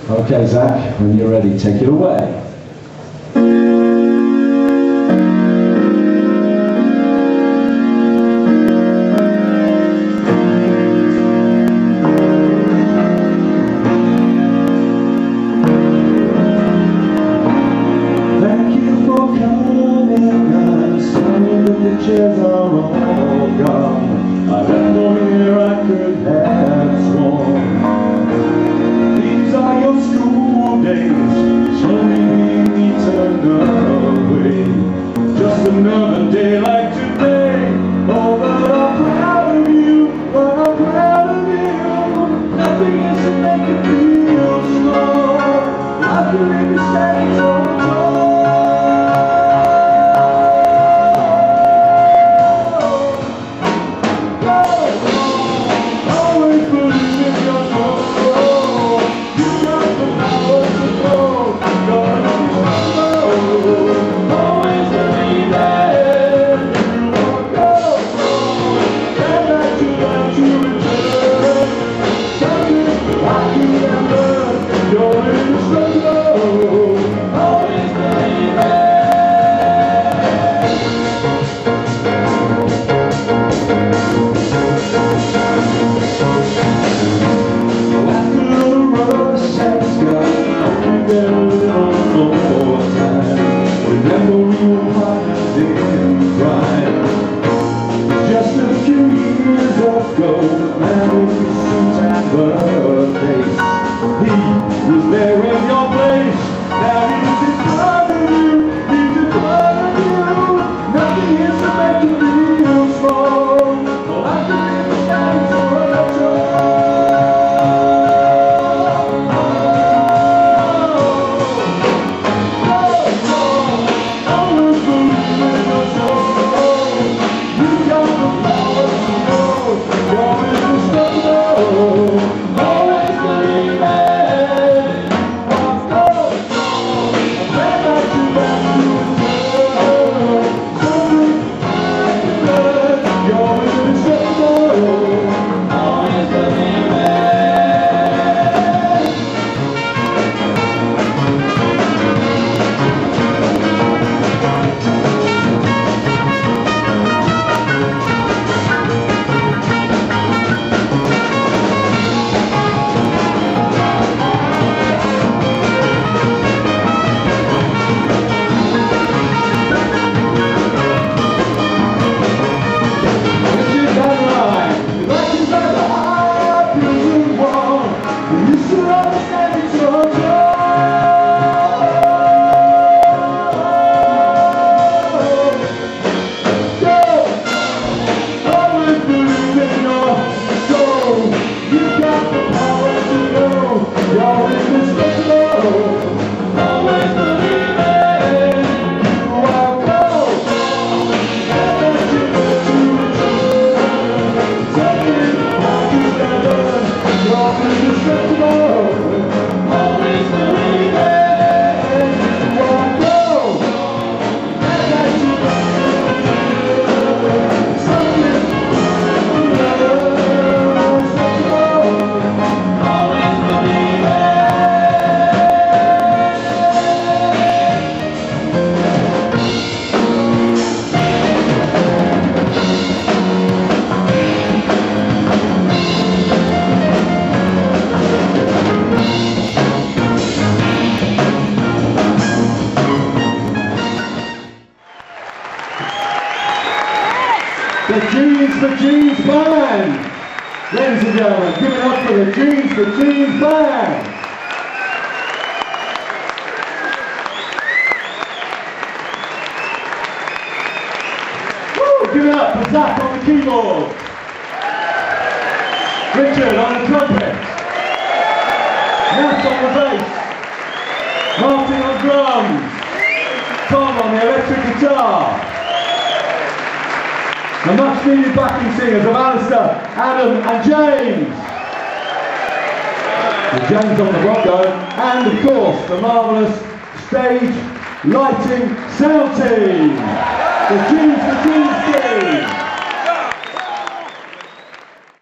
Okay, Zach, when you're ready, take it away. Thank you for coming, I'm sorry the pictures are all gone. I left more here I could have sworn. These are your school days, slowly being turned away. Just another day like today. Oh, but I'm proud of you, but I'm proud of you. Nothing is to make you feel small. I can leave you standing so tall. Just a few years ago, man, we sometimes birthdays. He was there in your place. Now he's in front of you. He's in front of you. Nothing is to make you feel small. Well, I can be standing for a joy. The Jeans for Jeans Band! Ladies and gentlemen, give it up for the Jeans for Jeans Band! Woo! Give it up for Zach on the keyboard! Richard on the trumpet! Nat on the bass! Martin on drums! Tom on the electric guitar! The much needed backing singers of Alistair, Adam and James. With James on the Bronco, and of course the marvellous stage, lighting, sound team. The Jeans for Jeans.